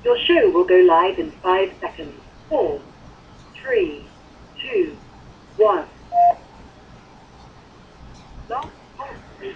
Your show will go live in 5 seconds. 4, 3, 2, 1. Last pulse meter.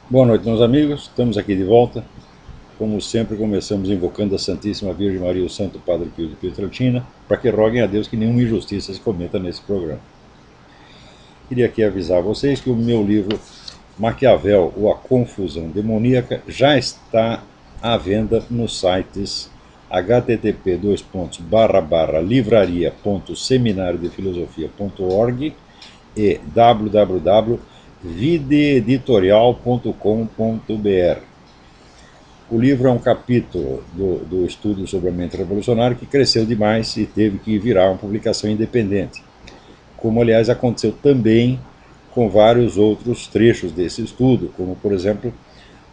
Boa noite, meus amigos. Estamos aqui de volta. Como sempre, começamos invocando a Santíssima Virgem Maria e o Santo Padre Pio de Pietrelcina, para que roguem a Deus que nenhuma injustiça se cometa nesse programa. Queria aqui avisar vocês que o meu livro Maquiavel ou a Confusão Demoníaca já está à venda nos sites http://livraria.seminariodefilosofia.org e www.videeditorial.com.br. O livro é um capítulo do estudo sobre a mente revolucionária que cresceu demais e teve que virar uma publicação independente, como aliás aconteceu também com vários outros trechos desse estudo, como por exemplo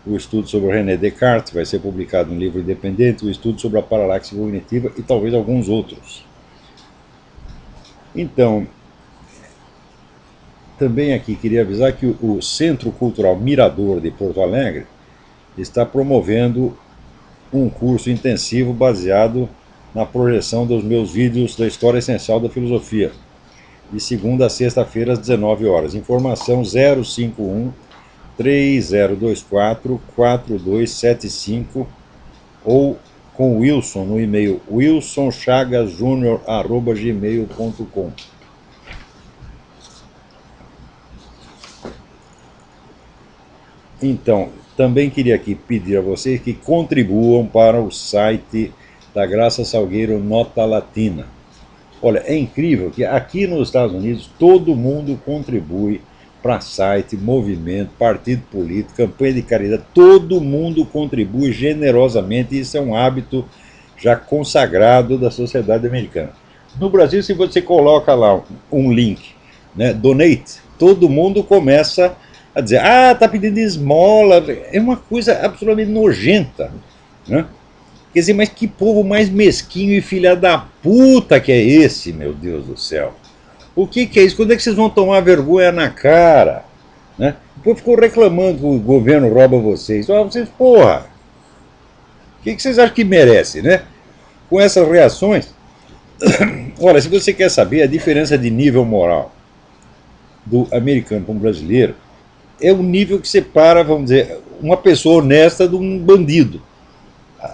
o estudo sobre o René Descartes, vai ser publicado em livro independente, o estudo sobre a paralaxe cognitiva e talvez alguns outros. Então, também aqui queria avisar que o Centro Cultural Mirador de Porto Alegre está promovendo um curso intensivo baseado na projeção dos meus vídeos da História Essencial da Filosofia, de segunda a sexta-feira às 19 horas. Informação 051 3024 4275 ou com o Wilson no e-mail wilsonchagasjunior@gmail.com. Então, também queria aqui pedir a vocês que contribuam para o site da Graça Salgueiro Nota Latina. Olha, é incrível que aqui nos Estados Unidos todo mundo contribui para site, movimento, partido político, campanha de caridade, todo mundo contribui generosamente, e isso é um hábito já consagrado da sociedade americana. No Brasil, se você coloca lá um link, né, donate, todo mundo começa a dizer, tá pedindo esmola, é uma coisa absolutamente nojenta, né? Quer dizer, mas que povo mais mesquinho e filha da puta que é esse, meu Deus do céu? O que é isso? Quando é que vocês vão tomar vergonha na cara? Né? O povo ficou reclamando que o governo rouba vocês. Vocês, porra! O que vocês acham que merece, né? Com essas reações. Olha, se você quer saber a diferença de nível moral do americano para um brasileiro, é o nível que separa, vamos dizer, uma pessoa honesta de um bandido.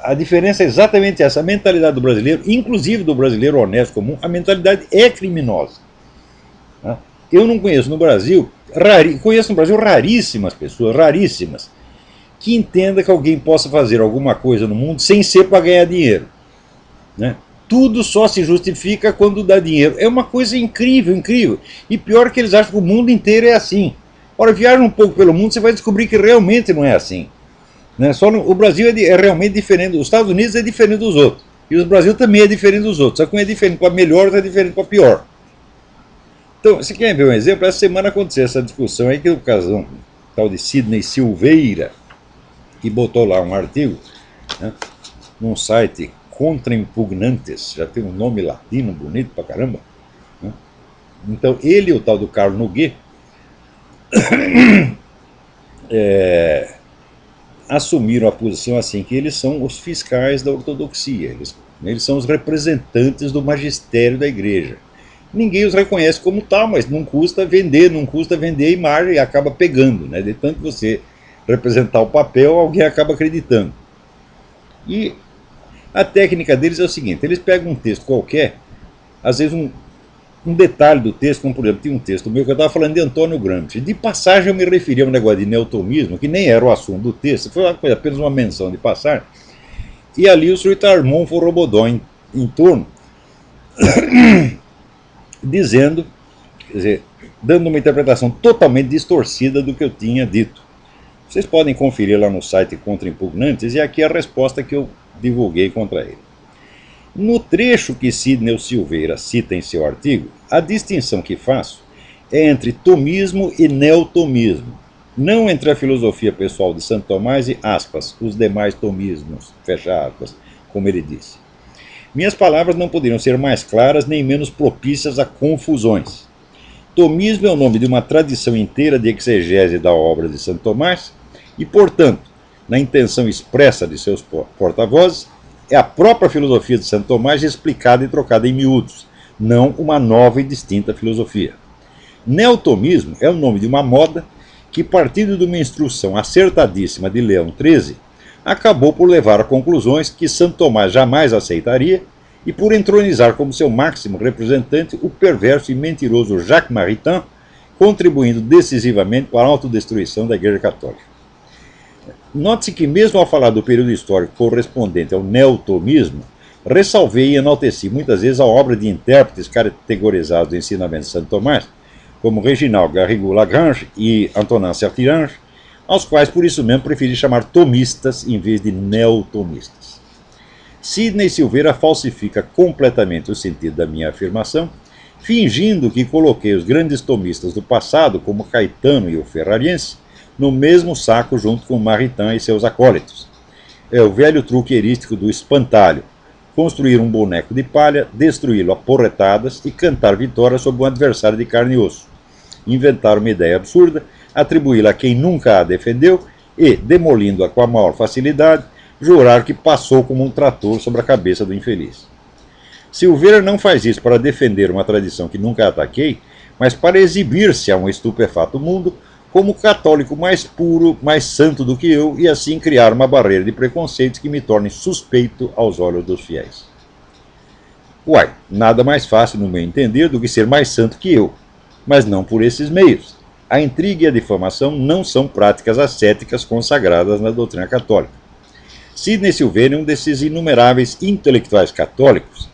A diferença é exatamente essa. A mentalidade do brasileiro, inclusive do brasileiro honesto comum, a mentalidade é criminosa. Eu não conheço no Brasil, conheço no Brasil raríssimas pessoas, raríssimas, que entendam que alguém possa fazer alguma coisa no mundo sem ser para ganhar dinheiro. Né? Tudo só se justifica quando dá dinheiro. É uma coisa incrível, incrível. E pior que eles acham que o mundo inteiro é assim. Ora, viaja um pouco pelo mundo, você vai descobrir que realmente não é assim. Né? O Brasil é realmente diferente, os Estados Unidos é diferente dos outros. E o Brasil também é diferente dos outros. Só que um é diferente para melhor, outro é diferente para pior. Então, você quer ver um exemplo? Essa semana aconteceu essa discussão aí que o casal tal de Sidney Silveira, que botou lá um artigo, né, num site Contra Impugnantes, já tem um nome latino bonito pra caramba. Né? Então, ele e o tal do Carlos Noguet assumiram a posição assim, que eles são os fiscais da ortodoxia, eles são os representantes do magistério da igreja. Ninguém os reconhece como tal, mas não custa vender a imagem e acaba pegando, né? De tanto que você representar o papel, alguém acaba acreditando. E a técnica deles é o seguinte, eles pegam um texto qualquer, às vezes um detalhe do texto, como por exemplo, tinha um texto meu que eu estava falando de Antônio Gramsci. De passagem eu me referia a um negócio de neotomismo, que nem era o assunto do texto, foi apenas uma menção de passagem. E ali o Sr. Armand Forrobodó em torno, dizendo, quer dizer, dando uma interpretação totalmente distorcida do que eu tinha dito. Vocês podem conferir lá no site Contra Impugnantes, e aqui a resposta que eu divulguei contra ele. No trecho que Sidney Silveira cita em seu artigo, a distinção que faço é entre tomismo e neotomismo, não entre a filosofia pessoal de Santo Tomás e, aspas, os demais tomismos, fecha aspas, como ele disse. Minhas palavras não poderiam ser mais claras nem menos propícias a confusões. Tomismo é o nome de uma tradição inteira de exegese da obra de Santo Tomás e, portanto, na intenção expressa de seus porta-vozes, é a própria filosofia de Santo Tomás explicada e trocada em miúdos, não uma nova e distinta filosofia. Neotomismo é o nome de uma moda que, partindo de uma instrução acertadíssima de Leão XIII, acabou por levar a conclusões que Santo Tomás jamais aceitaria e por entronizar como seu máximo representante o perverso e mentiroso Jacques Maritain, contribuindo decisivamente para a autodestruição da Igreja Católica. Note-se que, mesmo ao falar do período histórico correspondente ao neotomismo, ressalvei e enalteci muitas vezes a obra de intérpretes categorizados do ensinamento de Santo Tomás, como Reginald Garrigou-Lagrange e Antonin Sertirange, aos quais por isso mesmo preferi chamar tomistas em vez de neotomistas. Sidney Silveira falsifica completamente o sentido da minha afirmação, fingindo que coloquei os grandes tomistas do passado, como Caetano e o Ferrariense, no mesmo saco junto com Maritain e seus acólitos. É o velho truque erístico do espantalho: construir um boneco de palha, destruí-lo a porretadas e cantar vitória sobre um adversário de carne e osso. Inventar uma ideia absurda, atribuí-la a quem nunca a defendeu e, demolindo-a com a maior facilidade, jurar que passou como um trator sobre a cabeça do infeliz. Silveira não faz isso para defender uma tradição que nunca ataquei, mas para exibir-se a um estupefato mundo como o católico mais puro, mais santo do que eu, e assim criar uma barreira de preconceitos que me torne suspeito aos olhos dos fiéis. Uai, nada mais fácil, no meu entender, do que ser mais santo que eu, mas não por esses meios. A intriga e a difamação não são práticas ascéticas consagradas na doutrina católica. Sidney Silveira é um desses inumeráveis intelectuais católicos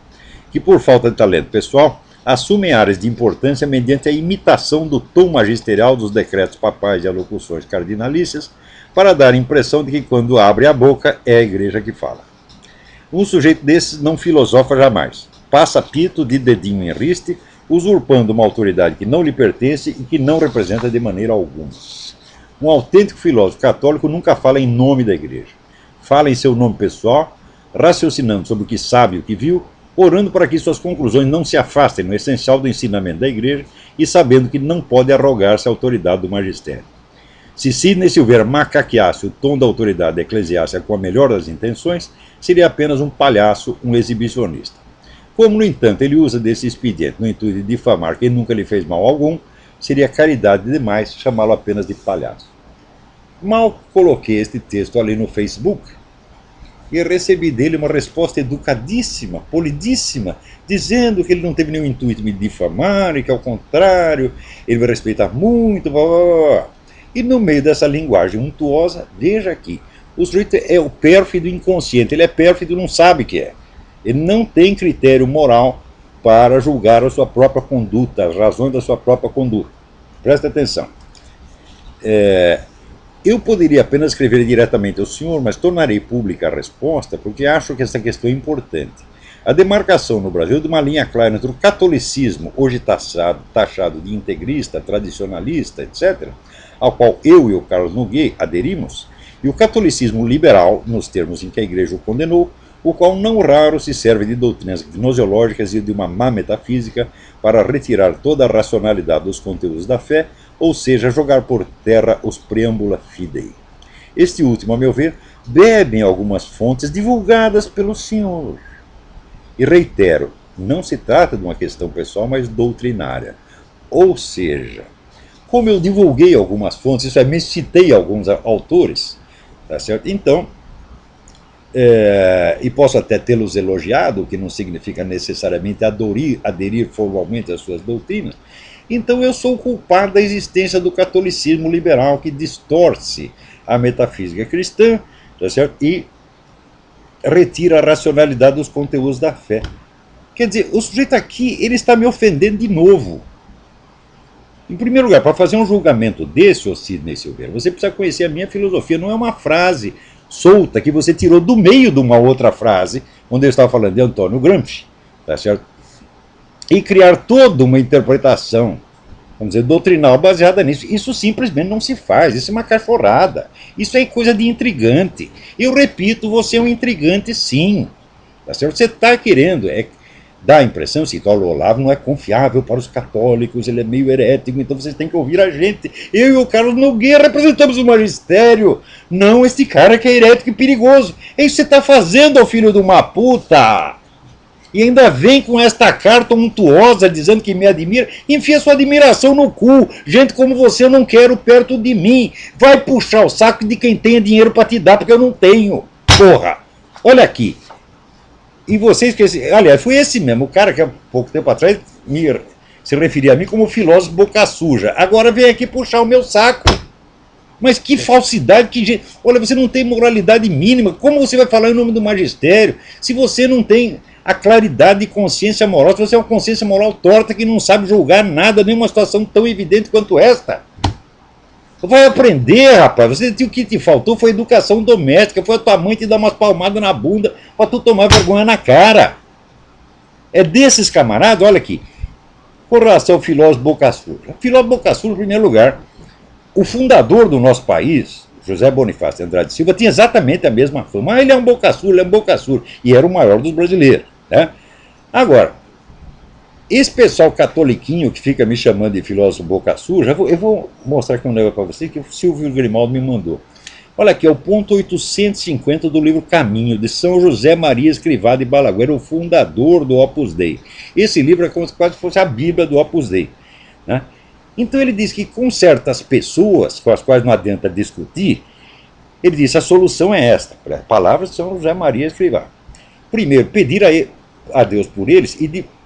que, por falta de talento pessoal, assumem áreas de importância mediante a imitação do tom magisterial dos decretos papais e alocuções cardinalícias, para dar a impressão de que, quando abre a boca, é a igreja que fala. Um sujeito desses não filosofa jamais. Passa pito de dedinho em riste, usurpando uma autoridade que não lhe pertence e que não representa de maneira alguma. Um autêntico filósofo católico nunca fala em nome da igreja. Fala em seu nome pessoal, raciocinando sobre o que sabe e o que viu, orando para que suas conclusões não se afastem no essencial do ensinamento da igreja e sabendo que não pode arrogar-se a autoridade do magistério. Se Sidney Silveira macaqueasse o tom da autoridade eclesiástica com a melhor das intenções, seria apenas um palhaço, um exibicionista. Como, no entanto, ele usa desse expediente no intuito de difamar quem nunca lhe fez mal algum, seria caridade demais chamá-lo apenas de palhaço. Mal coloquei este texto ali no Facebook e recebi dele uma resposta educadíssima, polidíssima, dizendo que ele não teve nenhum intuito de me difamar e que, ao contrário, ele me respeita muito, blá, blá, blá. E no meio dessa linguagem untuosa, veja aqui, o sujeito é o pérfido inconsciente, ele é pérfido e não sabe o que é. Ele não tem critério moral para julgar a sua própria conduta, as razões da sua própria conduta. Presta atenção. Eu poderia apenas escrever diretamente ao senhor, mas tornarei pública a resposta porque acho que essa questão é importante. A demarcação no Brasil de uma linha clara entre o catolicismo, hoje taxado de integrista, tradicionalista, etc., ao qual eu e o Carlos Nogueira aderimos, e o catolicismo liberal, nos termos em que a Igreja o condenou, o qual não raro se serve de doutrinas gnoseológicas e de uma má metafísica para retirar toda a racionalidade dos conteúdos da fé, ou seja, jogar por terra os preambula fidei. Este último, a meu ver, bebe em algumas fontes divulgadas pelo senhor. E reitero, não se trata de uma questão pessoal, mas doutrinária. Ou seja, como eu divulguei algumas fontes, isso é, me citei alguns autores, tá certo? Então, e posso até tê-los elogiado, o que não significa necessariamente aderir formalmente às suas doutrinas, então eu sou culpado da existência do catolicismo liberal que distorce a metafísica cristã, tá certo? E retira a racionalidade dos conteúdos da fé. Quer dizer, o sujeito aqui, ele está me ofendendo de novo. Em primeiro lugar, para fazer um julgamento desse, ô Sidney Silveira, você precisa conhecer a minha filosofia. Não é uma frase solta que você tirou do meio de uma outra frase, onde eu estava falando de Antônio Gramsci, tá certo? E criar toda uma interpretação, vamos dizer, doutrinal baseada nisso. Isso simplesmente não se faz, isso é uma cachorrada. Isso é coisa de intrigante. Eu repito, você é um intrigante sim. Tá certo? Você está querendo dá a impressão assim, o Olavo não é confiável para os católicos, ele é meio herético, então vocês têm que ouvir a gente. Eu e o Carlos Nogueira representamos o magistério. Não este cara que é herético e perigoso. É isso que você está fazendo, ô filho de uma puta. E ainda vem com esta carta untuosa dizendo que me admira. Enfia sua admiração no cu. Gente como você eu não quero perto de mim. Vai puxar o saco de quem tenha dinheiro para te dar, porque eu não tenho. Porra, olha aqui. E vocês, aliás, foi esse mesmo, o cara que há pouco tempo atrás se referia a mim como filósofo boca suja. Agora vem aqui puxar o meu saco. Mas que falsidade, que gente. Olha, você não tem moralidade mínima. Como você vai falar em nome do magistério se você não tem a claridade de consciência moral, se você é uma consciência moral torta que não sabe julgar nada, nenhuma situação tão evidente quanto esta? Vai aprender, rapaz. O que te faltou foi educação doméstica, foi a tua mãe te dar umas palmadas na bunda pra tu tomar vergonha na cara. É desses camaradas, olha aqui, com relação ao filósofo boca suja. Filósofo boca suja, em primeiro lugar, o fundador do nosso país, José Bonifácio Andrade Silva, tinha exatamente a mesma fama. Ele é um boca suja, ele é um boca suja. E era o maior dos brasileiros. Né? Agora, esse pessoal catoliquinho que fica me chamando de filósofo boca suja, eu vou mostrar aqui um negócio para você que o Silvio Grimaldo me mandou. Olha aqui, é o ponto 850 do livro Caminho, de São José Maria Escrivá de Balaguer, o fundador do Opus Dei. Esse livro é como se quase fosse a Bíblia do Opus Dei. Né? Então ele diz que com certas pessoas, com as quais não adianta discutir, ele diz a solução é esta, palavras de São José Maria Escrivá. Primeiro, pedir a Deus por eles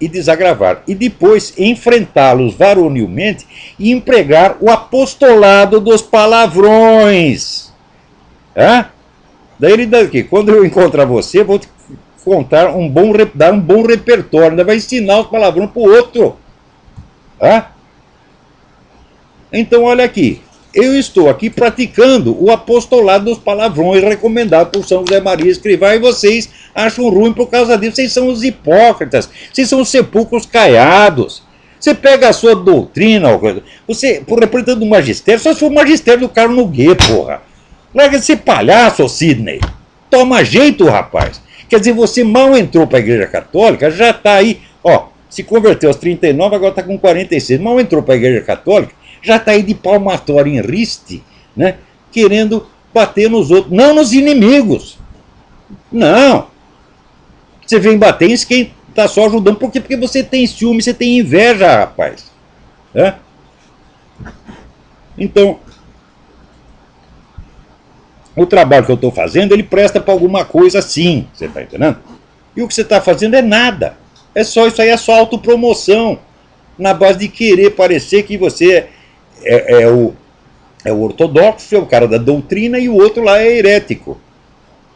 e desagravar, e depois enfrentá-los varonilmente e empregar o apostolado dos palavrões. Daí ele diz aqui, quando eu encontrar você, vou te contar dar um bom repertório, ainda vai ensinar os palavrões para o outro. Então olha aqui, eu estou aqui praticando o apostolado dos palavrões recomendado por São José Maria Escrivá e vocês acham ruim por causa disso. Vocês são os hipócritas, vocês são os sepulcros caiados. Você pega a sua doutrina, você, por representante do magistério, só se for o magistério do Carlos Nogueira, porra. Larga de ser palhaço, Sidney. Toma jeito, rapaz. Quer dizer, você mal entrou para a Igreja Católica, já está aí, ó, se converteu aos 39, agora está com 46. Mal entrou para a Igreja Católica, já está aí de palmatório em riste, né, querendo bater nos outros, não nos inimigos. Não. Você vem bater em quem está só ajudando, porque você tem ciúme, você tem inveja, rapaz. Então, o trabalho que eu estou fazendo, ele presta para alguma coisa sim, você está entendendo? E o que você está fazendo é nada. É só isso aí, é só autopromoção, na base de querer parecer que você é o ortodoxo, é o cara da doutrina, e o outro lá é herético.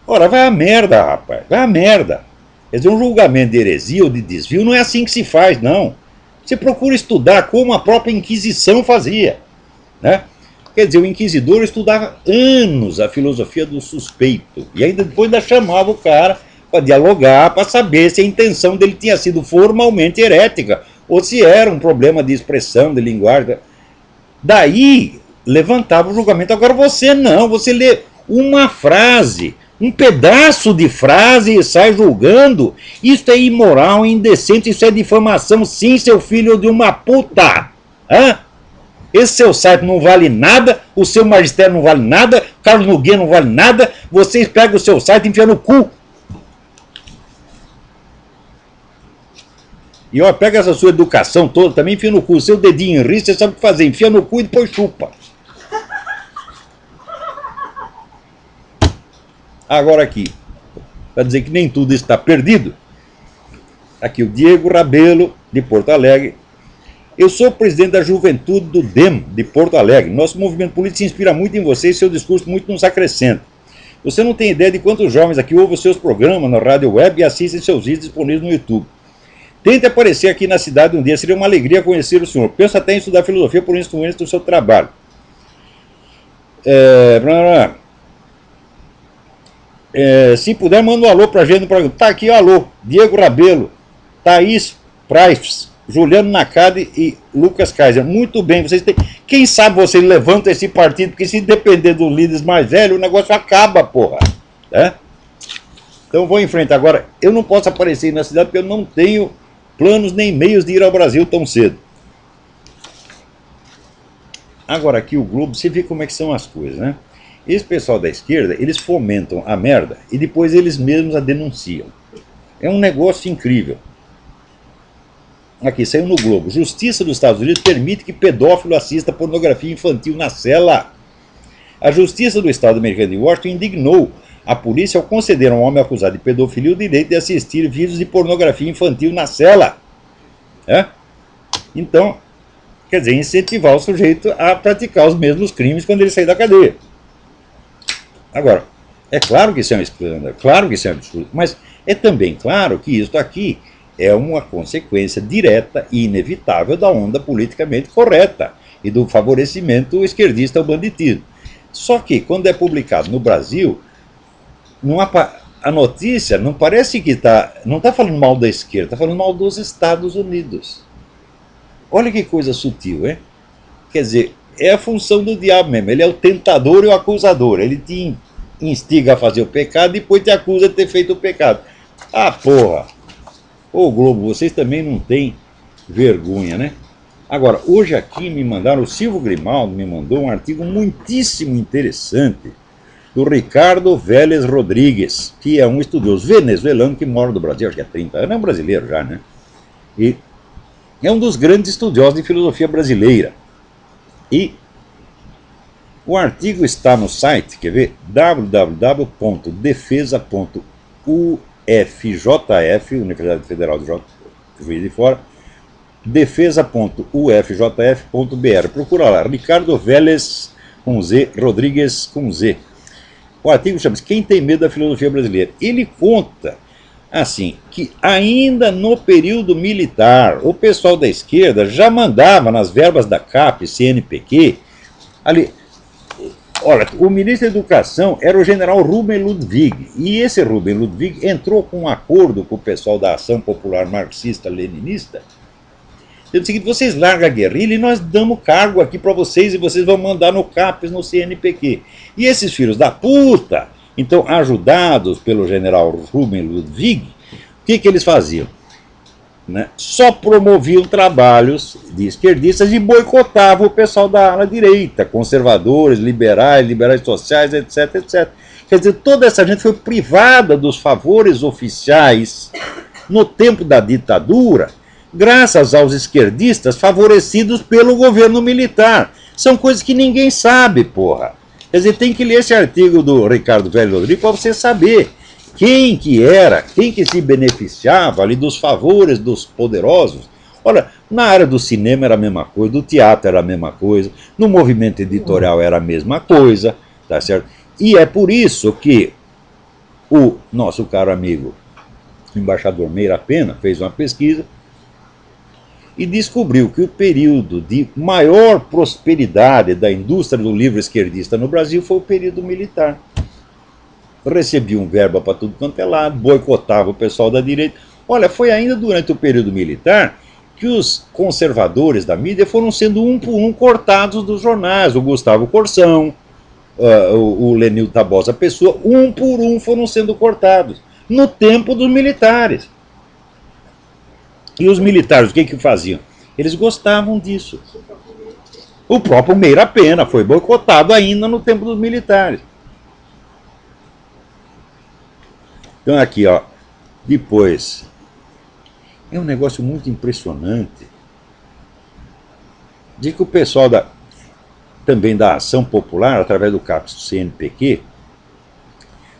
Ora, vai a merda, rapaz, vai a merda. Quer dizer, um julgamento de heresia ou de desvio não é assim que se faz, não. Você procura estudar como a própria Inquisição fazia, né? Quer dizer, o inquisidor estudava anos a filosofia do suspeito, e ainda depois chamava o cara para dialogar, para saber se a intenção dele tinha sido formalmente herética, ou se era um problema de expressão, de linguagem. Daí levantava o julgamento. Agora você não, você lê uma frase, um pedaço de frase e sai julgando. Isso é imoral, indecente, isso é difamação, sim, seu filho de uma puta. Esse seu site não vale nada, o seu magistério não vale nada, Carlos Nogueira não vale nada, vocês pegam o seu site e enfiam no cu. E ó, pega essa sua educação toda, também enfia no cu, o seu dedinho em risco, você sabe o que fazer, enfia no cu e depois chupa. Agora aqui, para dizer que nem tudo está perdido, aqui o Diego Rabelo, de Porto Alegre. Eu sou presidente da juventude do DEM, de Porto Alegre. Nosso movimento político se inspira muito em você e seu discurso muito nos acrescenta. Você não tem ideia de quantos jovens aqui ouvem os seus programas na rádio web e assistem seus vídeos disponíveis no YouTube. Tente aparecer aqui na cidade um dia, seria uma alegria conhecer o senhor. Penso até em estudar filosofia por influência do seu trabalho. Se puder, manda um alô pra gente no programa. Tá aqui o alô. Diego Rabelo, Thaís Price, Juliano Nakade e Lucas Kaiser. Muito bem, vocês têm. Quem sabe vocês levantam esse partido, porque se depender dos líderes mais velhos, o negócio acaba, porra. É? Então vou em frente. Agora, eu não posso aparecer na cidade porque eu não tenho planos nem meios de ir ao Brasil tão cedo. Agora aqui o Globo, você vê como é que são as coisas, né? Esse pessoal da esquerda, eles fomentam a merda e depois eles mesmos a denunciam. É um negócio incrível. Aqui, saiu no Globo. Justiça dos Estados Unidos permite que pedófilo assista pornografia infantil na cela. A Justiça do Estado americano de Washington indignou a polícia ao conceder a um homem acusado de pedofilia o direito de assistir vídeos de pornografia infantil na cela. É? Então, quer dizer, incentivar o sujeito a praticar os mesmos crimes quando ele sair da cadeia. Agora, é claro que isso é um escândalo, claro que isso é um absurdo, mas é também claro que isso aqui é uma consequência direta e inevitável da onda politicamente correta e do favorecimento esquerdista ao banditismo. Só que, quando é publicado no Brasil, a notícia não parece que não está falando mal da esquerda, está falando mal dos Estados Unidos. Olha que coisa sutil, hein? Quer dizer, é a função do diabo mesmo. Ele é o tentador e o acusador. Ele te instiga a fazer o pecado e depois te acusa de ter feito o pecado. Ah, porra! Ô Globo, vocês também não têm vergonha, né? Agora, hoje aqui me mandaram, o Silvio Grimaldo me mandou um artigo muitíssimo interessante do Ricardo Vélez Rodrigues, que é um estudioso venezuelano que mora no Brasil, acho que há 30 anos, é um brasileiro já, né? E é um dos grandes estudiosos de filosofia brasileira. E o artigo está no site, quer ver? www.defesa.ufjf, Universidade Federal de Juiz de Fora, defesa.ufjf.br. Procura lá, Ricardo Vélez com Z, Rodrigues com Z. O artigo chama-se Quem tem medo da filosofia brasileira? Ele conta assim, que ainda no período militar, o pessoal da esquerda já mandava nas verbas da CAP, CNPq, ali, olha, o ministro da Educação era o general Rubem Ludwig, e esse Rubem Ludwig entrou com um acordo com o pessoal da Ação Popular Marxista-Leninista, dizendo o seguinte: vocês largam a guerrilha e nós damos cargo aqui para vocês e vocês vão mandar no CAPES, no CNPq. E esses filhos da puta, então, ajudados pelo general Rubem Ludwig, o que eles faziam? Né? Só promoviam trabalhos de esquerdistas e boicotavam o pessoal da ala direita, conservadores, liberais sociais, etc, etc. Quer dizer, toda essa gente foi privada dos favores oficiais no tempo da ditadura, graças aos esquerdistas favorecidos pelo governo militar. São coisas que ninguém sabe, porra. Quer dizer, tem que ler esse artigo do Ricardo Vélez Rodrigues para você saber quem que se beneficiava ali dos favores dos poderosos. Olha, na área do cinema era a mesma coisa, do teatro era a mesma coisa, no movimento editorial era a mesma coisa, tá certo? E é por isso que o nosso caro amigo, o embaixador Meira Pena, fez uma pesquisa e descobriu que o período de maior prosperidade da indústria do livro esquerdista no Brasil foi o período militar. Recebiam verba para tudo quanto é lado, boicotava o pessoal da direita. Olha, foi ainda durante o período militar que os conservadores da mídia foram sendo um por um cortados dos jornais. O Gustavo Corsão, o Lenildo Tabosa Pessoa, um por um foram sendo cortados, no tempo dos militares. E os militares, o que faziam? Eles gostavam disso. O próprio Meira Pena foi boicotado ainda no tempo dos militares. Então aqui, ó, depois, é um negócio muito impressionante de que o pessoal também da Ação Popular, através do CAPES do CNPq,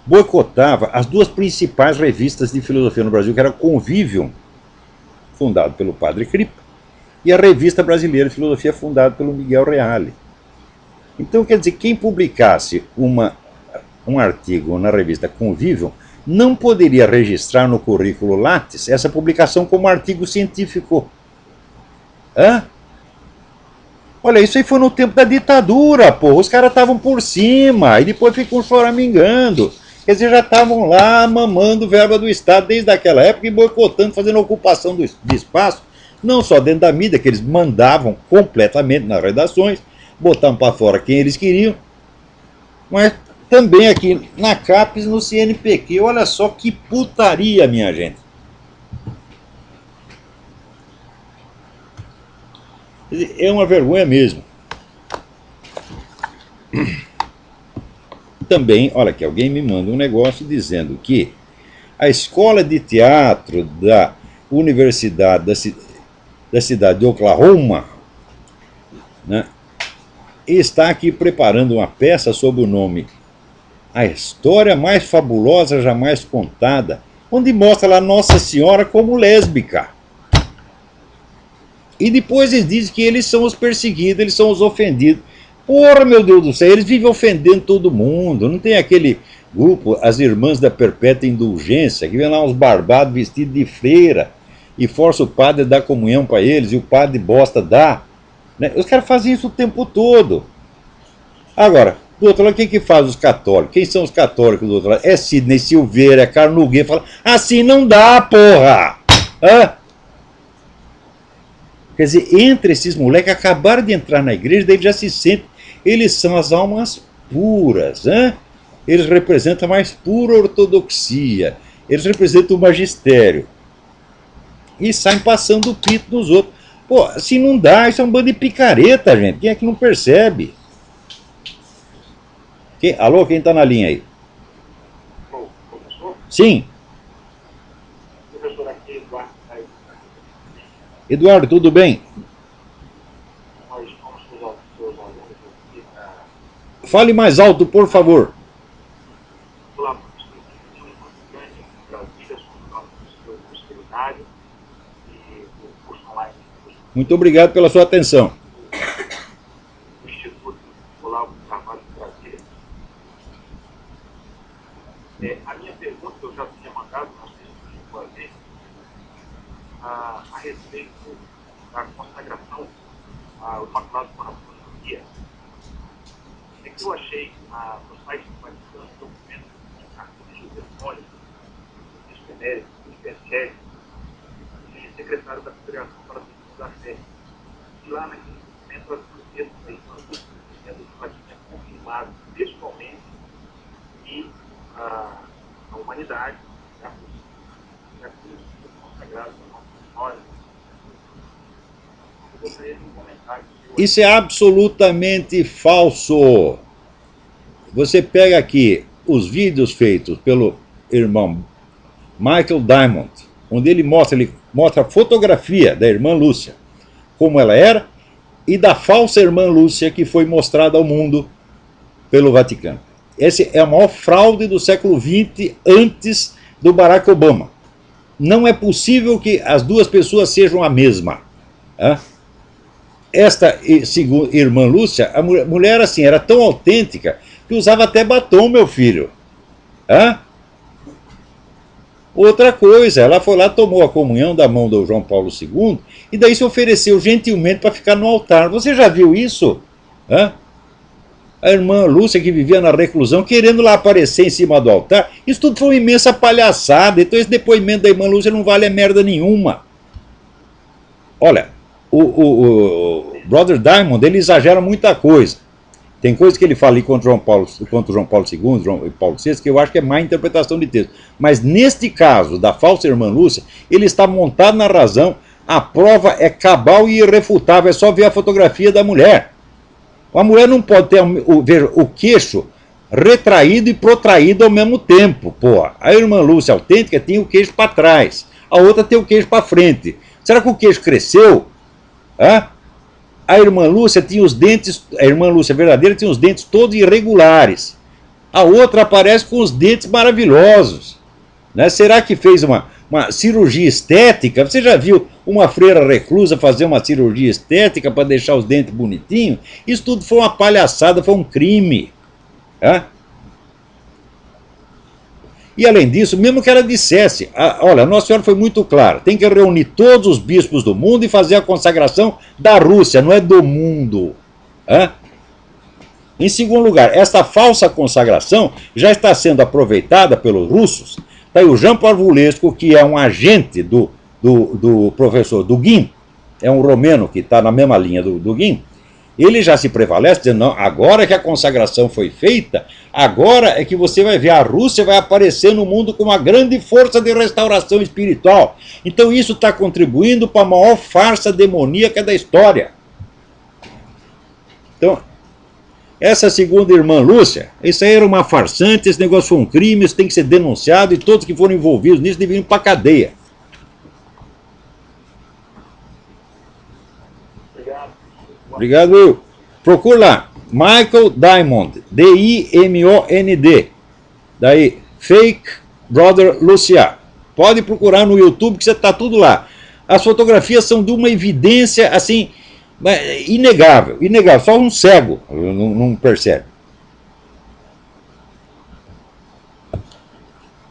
boicotava as duas principais revistas de filosofia no Brasil, que era Convivium, fundado pelo Padre Cripa, e a Revista Brasileira de Filosofia, fundada pelo Miguel Reale. Então, quer dizer, quem publicasse uma um artigo na revista Convívio, não poderia registrar no currículo Lattes essa publicação como artigo científico. Hã? Olha, isso aí foi no tempo da ditadura, pô. Os caras estavam por cima e depois ficam choramingando. Quer dizer, já estavam lá mamando verba do Estado desde aquela época e boicotando, fazendo ocupação de espaço, não só dentro da mídia, que eles mandavam completamente nas redações, botavam para fora quem eles queriam, mas também aqui na CAPES, no CNPq. Olha só que putaria, minha gente. É uma vergonha mesmo. Também, olha aqui, alguém me manda um negócio dizendo que a escola de teatro da Universidade da cidade de Oklahoma, né, está aqui preparando uma peça sob o nome A História Mais Fabulosa Jamais Contada, onde mostra lá Nossa Senhora como lésbica. E depois eles dizem que eles são os perseguidos, eles são os ofendidos. Porra, meu Deus do céu, eles vivem ofendendo todo mundo. Não tem aquele grupo, as Irmãs da Perpétua Indulgência, que vem lá uns barbados vestidos de freira e força o padre a dar comunhão para eles, e o padre bosta dá. Né? Os caras fazem isso o tempo todo. Agora, do outro lado, quem que faz os católicos? Quem são os católicos do outro lado? É Sidney Silveira, é Carlos Nogueira, fala, assim não dá, porra! Hã? Quer dizer, entre esses moleques, acabaram de entrar na igreja, daí já se sentem, eles são as almas puras, hein? Eles representam a mais pura ortodoxia, eles representam o magistério. E saem passando o pito nos outros. Pô, assim não dá, isso é um bando de picareta, gente. Quem é que não percebe? Alô, quem tá na linha aí? Professor? Sim. Professor aqui, Eduardo. Eduardo, tudo bem? Nós somos seus alunos aqui na Fale mais alto, por favor. Brasília, sobre o nosso curso seminário e o curso online Muito obrigado pela sua atenção. do Instituto Olavo de Carvalho de Brasília. A minha pergunta, eu já tinha mandado, não sei se você pode ver, a respeito da consagração ao Imaculado Coração de Maria. É que eu achei no site do Vaticano um documento de cartilha telefônica, do Benedito, do Pentelli, e secretário da Federação para a Defesa da Fé. E lá naquele documento, as profecias da irmã Lúcia, dizendo que ela tinha confirmado pessoalmente que a humanidade já foi consagrada a Nossa Senhora. Eu gostaria de um comentário. Isso é absolutamente falso. Você pega aqui os vídeos feitos pelo irmão Michael Diamond, onde ele mostra a fotografia da irmã Lúcia, como ela era, e da falsa irmã Lúcia que foi mostrada ao mundo pelo Vaticano. Essa é a maior fraude do século XX antes do Barack Obama. Não é possível que as duas pessoas sejam a mesma. Esta irmã Lúcia, a mulher assim, era tão autêntica que usava até batom, meu filho. Outra coisa, ela foi lá, tomou a comunhão da mão do João Paulo II e daí se ofereceu gentilmente para ficar no altar. Você já viu isso? A irmã Lúcia, que vivia na reclusão, querendo lá aparecer em cima do altar. Isso tudo foi uma imensa palhaçada. Então esse depoimento da irmã Lúcia não vale a merda nenhuma. Olha, o Brother Diamond, ele exagera muita coisa. Tem coisa que ele fala ali contra o João Paulo II, João Paulo VI, que eu acho que é má interpretação de texto. Mas neste caso da falsa irmã Lúcia, ele está montado na razão, a prova é cabal e irrefutável, é só ver a fotografia da mulher. A mulher não pode ter o queixo retraído e protraído ao mesmo tempo. Pô. A irmã Lúcia autêntica tem o queixo para trás, a outra tem o queixo para frente. Será que o queixo cresceu? A irmã Lúcia tinha os dentes, a irmã Lúcia verdadeira tinha os dentes todos irregulares. A outra aparece com os dentes maravilhosos. Né? Será que fez uma cirurgia estética? Você já viu uma freira reclusa fazer uma cirurgia estética para deixar os dentes bonitinhos? Isso tudo foi uma palhaçada, foi um crime. E além disso, mesmo que ela dissesse, olha, Nossa Senhora foi muito clara, tem que reunir todos os bispos do mundo e fazer a consagração da Rússia, não é do mundo. Hã? Em segundo lugar, esta falsa consagração já está sendo aproveitada pelos russos. Está aí o Jean Pavlulescu, que é um agente do professor Dugin, é um romeno que está na mesma linha do Dugin. Ele já se prevalece, dizendo, não, agora que a consagração foi feita, agora é que você vai ver, a Rússia vai aparecer no mundo com uma grande força de restauração espiritual. Então isso está contribuindo para a maior farsa demoníaca da história. Então, essa segunda irmã Lúcia, isso aí era uma farsante, esse negócio foi um crime, isso tem que ser denunciado, e todos que foram envolvidos nisso deveriam ir para a cadeia. Obrigado, Will. Procura lá, Michael Diamond, D-I-M-O-N-D. Daí, Fake Brother Lucia. Pode procurar no YouTube que você está tudo lá. As fotografias são de uma evidência, assim, inegável, inegável. Só um cego não percebe.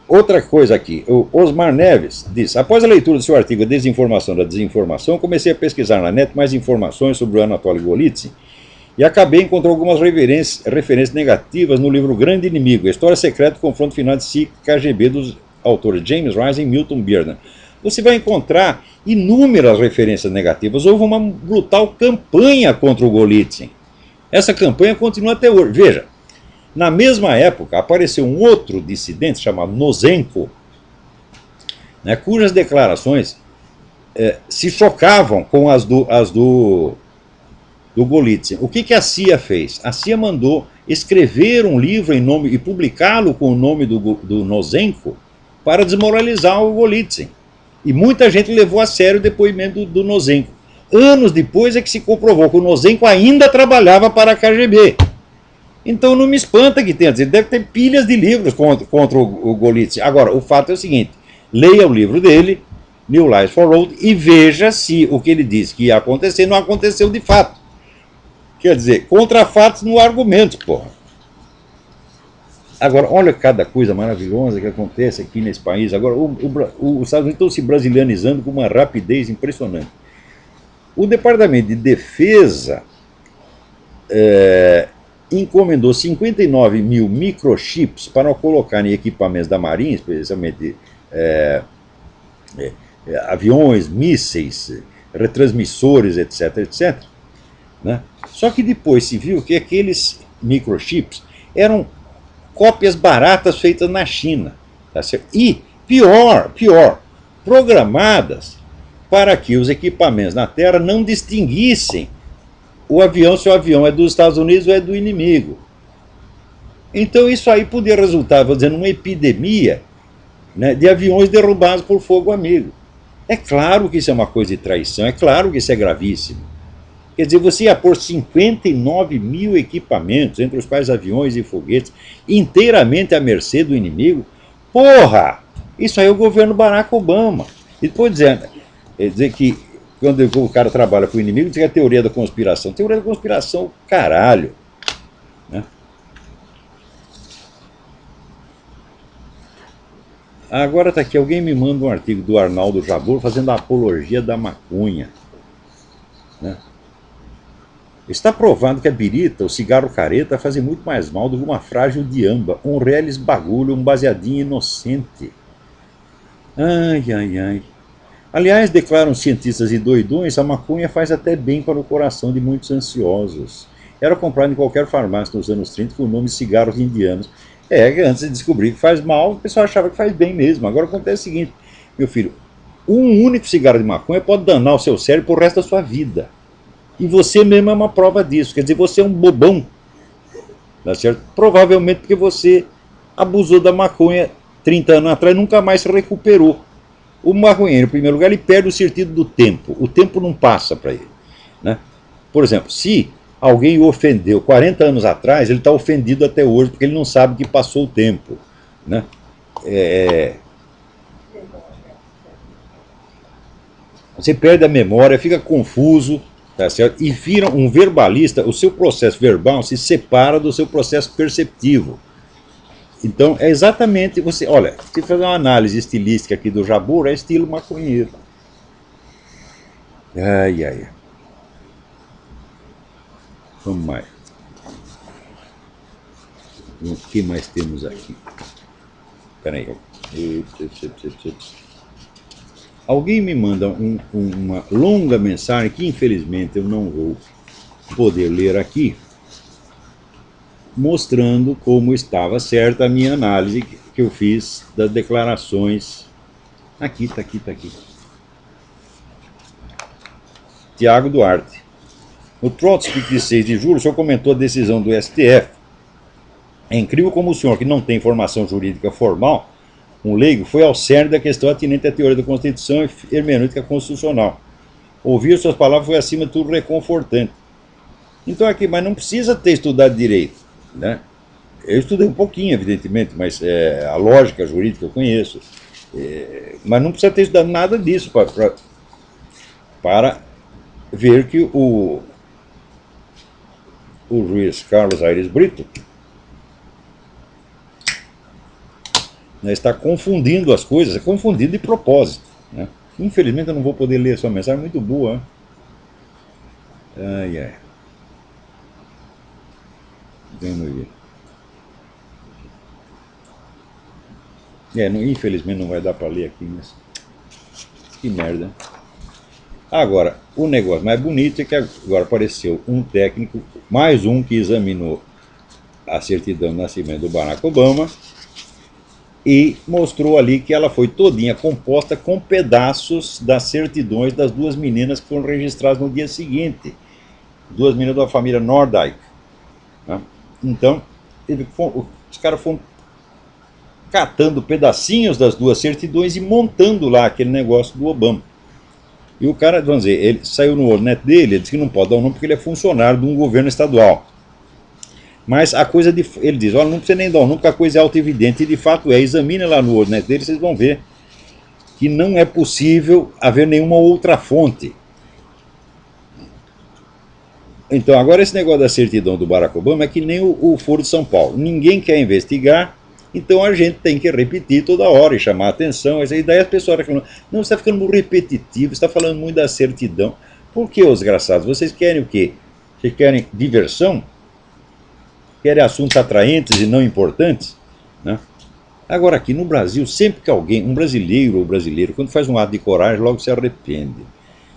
Outra coisa aqui, o Osmar Neves diz, após a leitura do seu artigo A Desinformação da Desinformação, comecei a pesquisar na net mais informações sobre o Anatoly Golitsyn e acabei encontrando algumas referências negativas no livro Grande Inimigo, a História Secreta do Confronto Final de CIA KGB dos autores James Rice e Milton Biernan. Você vai encontrar inúmeras referências negativas. Houve uma brutal campanha contra o Golitsyn. Essa campanha continua até hoje. Veja, na mesma época apareceu um outro dissidente chamado Nosenko, né, cujas declarações se chocavam com as do Golitsyn. O que a CIA fez? A CIA mandou escrever um livro em nome e publicá-lo com o nome do Nosenko para desmoralizar o Golitsyn. E muita gente levou a sério o depoimento do Nosenko. Anos depois é que se comprovou que o Nosenko ainda trabalhava para a KGB. Então não me espanta que tenha, ele deve ter pilhas de livros contra o Golitsyn. Agora, o fato é o seguinte, leia o livro dele, New Lies for Old, e veja se o que ele disse que ia acontecer não aconteceu de fato. Quer dizer, contra fatos não há argumentos, porra. Agora, olha cada coisa maravilhosa que acontece aqui nesse país. Agora, os Estados Unidos estão se brasilianizando com uma rapidez impressionante. O Departamento de Defesa encomendou 59 mil microchips para colocar em equipamentos da Marinha, especialmente aviões, mísseis, retransmissores, etc, etc. Né? Só que depois se viu que aqueles microchips eram cópias baratas feitas na China. Tá certo? E, pior, programadas para que os equipamentos na Terra não distinguissem o avião, se o avião é dos Estados Unidos ou é do inimigo. Então isso aí podia resultar, vou dizer, numa epidemia, né, de aviões derrubados por fogo amigo. É claro que isso é uma coisa de traição, é claro que isso é gravíssimo. Quer dizer, você ia pôr 59 mil equipamentos, entre os quais aviões e foguetes, inteiramente à mercê do inimigo. Porra! Isso aí é o governo Barack Obama. E depois dizer que quando o cara trabalha com o inimigo, diz que é a teoria da conspiração. Teoria da conspiração, caralho. Né? Agora está aqui, alguém me manda um artigo do Arnaldo Jabor fazendo a apologia da maconha. Né? Está provado que a birita, o cigarro careta, fazem muito mais mal do que uma frágil diamba, um reles bagulho, um baseadinho inocente. Ai, ai, ai. Aliás, declaram cientistas e doidões, a maconha faz até bem para o coração de muitos ansiosos. Era comprado em qualquer farmácia nos anos 30 com o nome de cigarros indianos. Antes de descobrir que faz mal, o pessoal achava que faz bem mesmo. Agora acontece o seguinte, meu filho, um único cigarro de maconha pode danar o seu cérebro por resto da sua vida. E você mesmo é uma prova disso. Quer dizer, você é um bobão. Tá certo? Provavelmente porque você abusou da maconha 30 anos atrás e nunca mais se recuperou. O maconheiro, em primeiro lugar, ele perde o sentido do tempo. O tempo não passa para ele. Né? Por exemplo, se alguém o ofendeu 40 anos atrás, ele está ofendido até hoje, porque ele não sabe que passou o tempo. Né? Você perde a memória, fica confuso. Tá certo? E vira um verbalista, o seu processo verbal se separa do seu processo perceptivo. Então, é exatamente, você, olha, se fazer uma análise estilística aqui do Jabur, é estilo maconheiro. Ai, ai, ai. Vamos mais. O que mais temos aqui? Espera aí. Alguém me manda uma longa mensagem que infelizmente eu não vou poder ler aqui, mostrando como estava certa a minha análise que eu fiz das declarações. Aqui, está aqui, está aqui. Tiago Duarte. No Trotsky de 6 de julho, o senhor comentou a decisão do STF. É incrível como o senhor, que não tem formação jurídica formal, um leigo, foi ao cerne da questão atinente à teoria da Constituição e hermenêutica constitucional. Ouvir suas palavras foi, acima de tudo, reconfortante. Então aqui, mas não precisa ter estudado direito, né? Eu estudei um pouquinho, evidentemente, mas a lógica jurídica eu conheço. Mas não precisa ter estudado nada disso para ver que o juiz Carlos Aires Brito, né, está confundindo as coisas, é confundido de propósito, né? Infelizmente eu não vou poder ler a sua mensagem, muito boa, né? Ai, ai. Vamos ver. Infelizmente não vai dar para ler aqui, mas que merda. Agora, o negócio mais bonito é que agora apareceu um técnico, mais um que examinou a certidão de nascimento do Barack Obama e mostrou ali que ela foi todinha composta com pedaços das certidões das duas meninas que foram registradas no dia seguinte. Duas meninas da família Nordyke, né? Então, os caras foram catando pedacinhos das duas certidões e montando lá aquele negócio do Obama. E o cara, vamos dizer, ele saiu no WordNet dele, ele disse que não pode dar o nome porque ele é funcionário de um governo estadual. Mas a coisa de. Ele diz, olha, não precisa nem dar o nome porque a coisa é auto-evidente, e de fato é. Examine lá no WordNet dele, vocês vão ver que não é possível haver nenhuma outra fonte. Então, agora esse negócio da certidão do Barack Obama é que nem o Foro de São Paulo. Ninguém quer investigar, então a gente tem que repetir toda hora e chamar a atenção. E daí as pessoas reclamam, não, você está ficando muito repetitivo, você está falando muito da certidão. Por que, os desgraçados? Vocês querem o quê? Vocês querem diversão? Querem assuntos atraentes e não importantes? Né? Agora aqui no Brasil, sempre que alguém, um brasileiro ou brasileiro, quando faz um ato de coragem, logo se arrepende.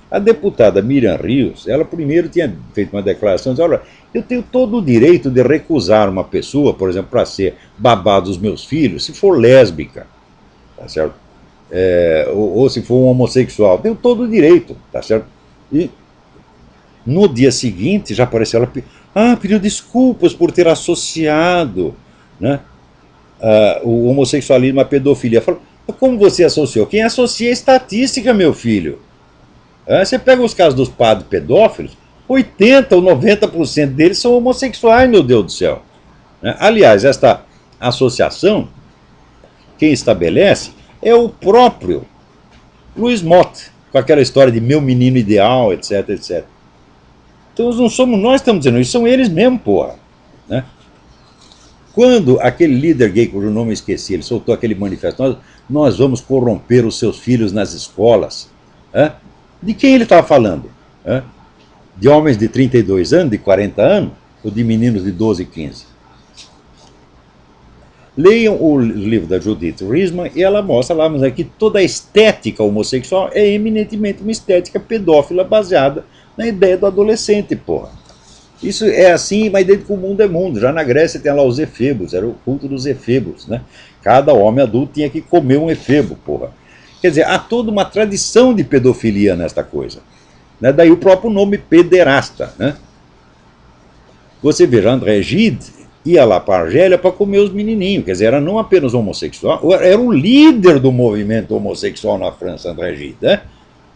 A deputada Miriam Rios, ela primeiro tinha feito uma declaração, dizendo, olha, eu tenho todo o direito de recusar uma pessoa, por exemplo, para ser babá dos meus filhos, se for lésbica, tá certo? Ou se for um homossexual, tenho todo o direito, tá certo? E no dia seguinte já apareceu ela, pediu desculpas por ter associado, né, o homossexualismo à pedofilia. Falou, como você associou? Quem associa é estatística, meu filho. Você pega os casos dos padres pedófilos, 80% ou 90% deles são homossexuais, meu Deus do céu. Aliás, esta associação, quem estabelece é o próprio Luiz Motta, com aquela história de meu menino ideal, etc, etc. Então não somos nós que estamos dizendo isso, são eles mesmo, porra. Né? Quando aquele líder gay, cujo nome eu esqueci, ele soltou aquele manifesto, nós vamos corromper os seus filhos nas escolas. De quem ele estava falando? De homens de 32 anos, de 40 anos, ou de meninos de 12 e 15? Leiam o livro da Judith Riesman e ela mostra lá, mas que toda a estética homossexual é eminentemente uma estética pedófila baseada na ideia do adolescente, porra. Isso é assim, mas desde que o mundo é mundo. Já na Grécia tem lá os efebos, era o culto dos efebos, né? Cada homem adulto tinha que comer um efebo, porra. Quer dizer, há toda uma tradição de pedofilia nesta coisa. Né? Daí o próprio nome pederasta. Né? Você veja, André Gide ia lá para a Argélia para comer os menininhos. Quer dizer, era não apenas homossexual, era o líder do movimento homossexual na França, André Gide. Né?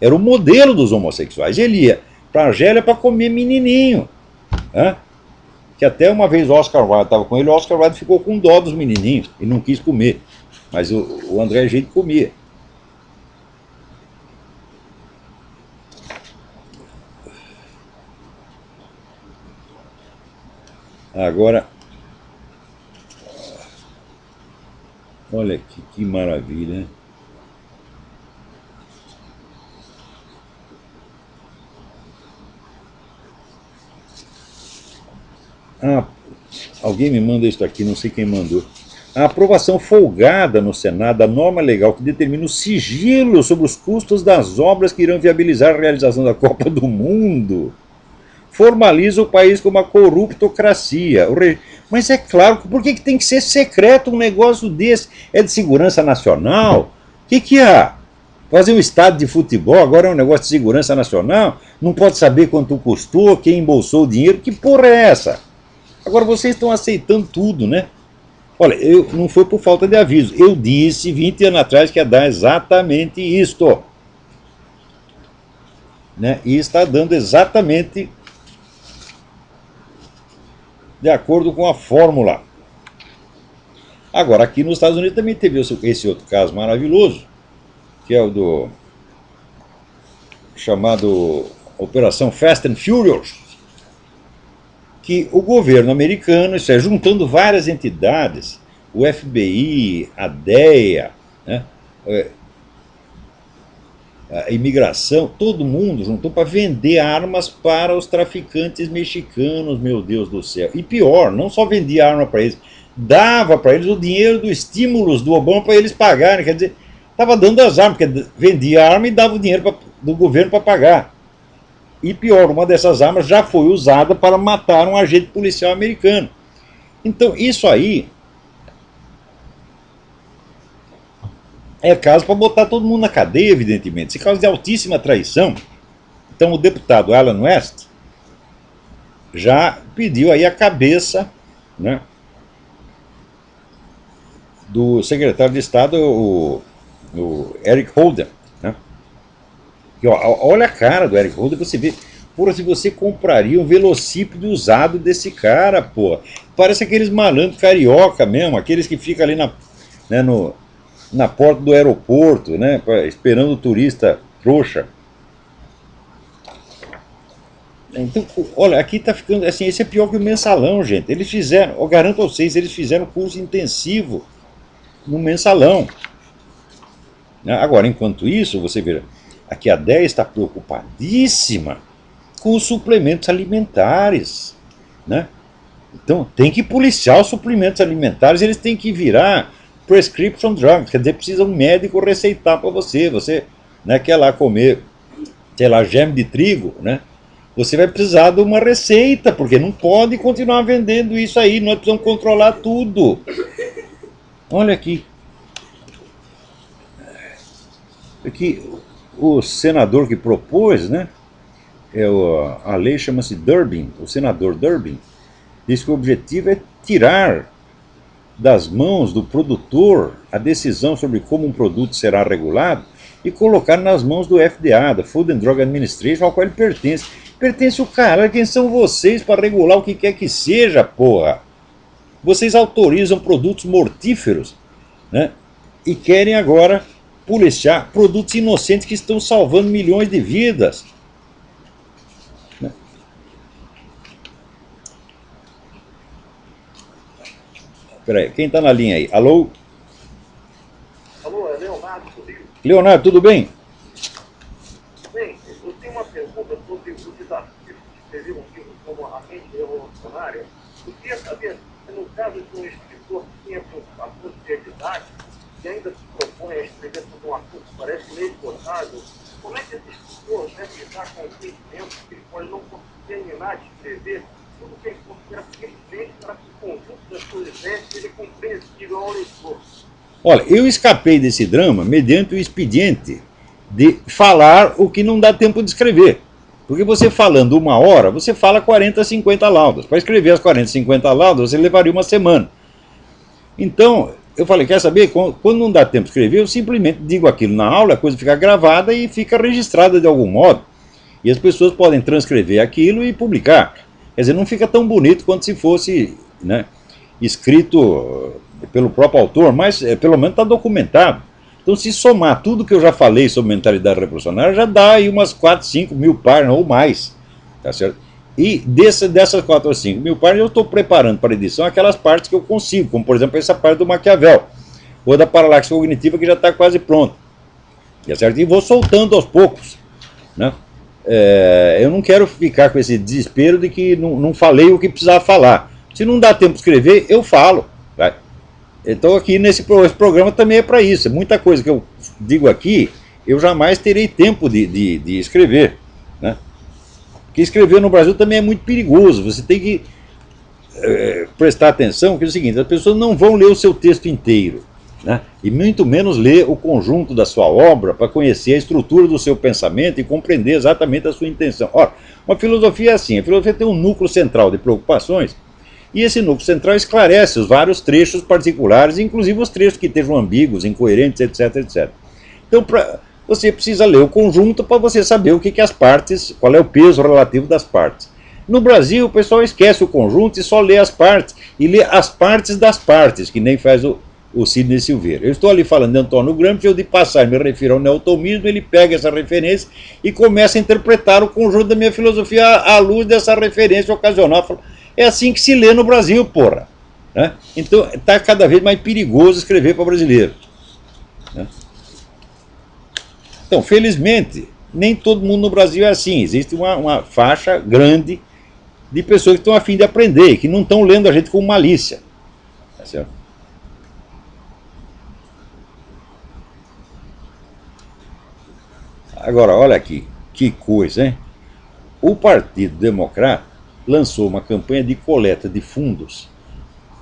Era o modelo dos homossexuais. Ele ia para a Argélia para comer menininho. Né? Que até uma vez o Oscar Wilde estava com ele, o Oscar Wilde ficou com dó dos menininhos e não quis comer. Mas o André Gide comia. Agora, Olha que maravilha, né? Ah, alguém me manda isso aqui, não sei quem mandou. A aprovação folgada no Senado da norma legal que determina o sigilo sobre os custos das obras que irão viabilizar a realização da Copa do Mundo formaliza o país como uma corruptocracia. Mas é claro, por que tem que ser secreto um negócio desse? É de segurança nacional? O que é? Fazer um estádio de futebol agora é um negócio de segurança nacional? Não pode saber quanto custou, quem embolsou o dinheiro? Que porra é essa? Agora vocês estão aceitando tudo, né? Olha, não foi por falta de aviso. Eu disse 20 anos atrás que ia dar exatamente isto. Né? E está dando exatamente de acordo com a fórmula. Agora, aqui nos Estados Unidos também teve esse outro caso maravilhoso, que é o do chamado Operação Fast and Furious, que o governo americano, isso é, juntando várias entidades, o FBI, a DEA, né, a imigração, todo mundo juntou para vender armas para os traficantes mexicanos, meu Deus do céu. E pior, não só vendia arma para eles, dava para eles o dinheiro dos estímulos do Obama para eles pagarem, quer dizer, estava dando as armas, porque vendia arma e dava o dinheiro do governo para pagar. E pior, uma dessas armas já foi usada para matar um agente policial americano. Então, isso aí é caso para botar todo mundo na cadeia, evidentemente. Se caso de altíssima traição, então o deputado Alan West já pediu aí a cabeça, né, do secretário de Estado, o Eric Holder. Né? E, ó, olha a cara do Eric Holder, você vê, porra, se você compraria um velocípede usado desse cara, pô. Parece aqueles malandros carioca mesmo, aqueles que ficam ali na porta do aeroporto, né, esperando o turista trouxa. Então, olha, aqui tá ficando assim, esse é pior que o mensalão, gente. Eles fizeram, eu garanto a vocês, eles fizeram curso intensivo no mensalão. Agora, enquanto isso, você vê, aqui a DEA está preocupadíssima com os suplementos alimentares, né? Então, tem que policiar os suplementos alimentares, eles têm que virar prescription drugs, quer dizer, precisa um médico receitar para você. Você, né, quer lá comer, sei lá, geme de trigo, né? Você vai precisar de uma receita, porque não pode continuar vendendo isso aí, nós precisamos controlar tudo. Olha aqui. Aqui, o senador que propôs, né, a lei chama-se Durbin, o senador Durbin, diz que o objetivo é tirar das mãos do produtor a decisão sobre como um produto será regulado e colocar nas mãos do FDA, da Food and Drug Administration, ao qual ele pertence. Pertence o cara, quem são vocês para regular o que quer que seja, porra? Vocês autorizam produtos mortíferos, né? E querem agora policiar produtos inocentes que estão salvando milhões de vidas. Peraí, quem está na linha aí? Alô? Alô, é Leonardo do Rio. Leonardo, tudo bem? Bem, eu tenho uma pergunta sobre o desafio de escrever um livro como a mente revolucionária. Eu queria saber, no caso de um escritor que tenha preocupação de seriedade e ainda se propõe a escrever sobre um assunto que parece meio esgotado, como é que esse escritor deve lidar com o sentimento que ele pode não terminar de escrever tudo que ele considera pertinente para que o conjunto das suas ideias seja compreensível ao leitor? Olha, eu escapei desse drama mediante o expediente de falar o que não dá tempo de escrever. Porque você falando 1 hora, você fala 40, 50 laudas. Para escrever as 40, 50 laudas, você levaria uma semana. Então, eu falei, quer saber? Quando não dá tempo de escrever, eu simplesmente digo aquilo na aula, a coisa fica gravada e fica registrada de algum modo. E as pessoas podem transcrever aquilo e publicar. Quer dizer, não fica tão bonito quanto se fosse, né, escrito pelo próprio autor, mas pelo menos está documentado. Então, se somar tudo que eu já falei sobre mentalidade revolucionária, já dá aí umas 4, 5 mil páginas ou mais. Tá certo? E dessas 4 ou 5 mil páginas, eu estou preparando para edição aquelas partes que eu consigo, como por exemplo essa parte do Maquiavel. ou da paralaxe cognitiva, que já está quase pronta. Tá certo? E vou soltando aos poucos, né? Eu não quero ficar com esse desespero de que não falei o que precisava falar. Se não dá tempo de escrever, eu falo. Vai. Então aqui esse programa também é para isso. Muita coisa que eu digo aqui, eu jamais terei tempo de escrever, né? Porque escrever no Brasil também é muito perigoso. Você tem que prestar atenção, que é o seguinte: as pessoas não vão ler o seu texto inteiro, né? E muito menos ler o conjunto da sua obra para conhecer a estrutura do seu pensamento e compreender exatamente a sua intenção. Ora, uma filosofia é assim: a filosofia tem um núcleo central de preocupações, e esse núcleo central esclarece os vários trechos particulares, inclusive os trechos que estejam ambíguos, incoerentes, etc, etc. Então, você precisa ler o conjunto para você saber o que as partes, qual é o peso relativo das partes. No Brasil, o pessoal esquece o conjunto e só lê as partes, e lê as partes das partes, que nem faz o Sidney Silveira. Eu estou ali falando de Antônio Gramsci, eu de passar me refiro ao neotomismo, ele pega essa referência e começa a interpretar o conjunto da minha filosofia à luz dessa referência ocasional. É assim que se lê no Brasil, porra, né? Então está cada vez mais perigoso escrever para brasileiro, né? Então, felizmente, nem todo mundo no Brasil é assim. Existe uma faixa grande de pessoas que estão a fim de aprender e que não estão lendo a gente com malícia, tá certo? Agora, olha aqui, que coisa, hein? O Partido Democrata lançou uma campanha de coleta de fundos,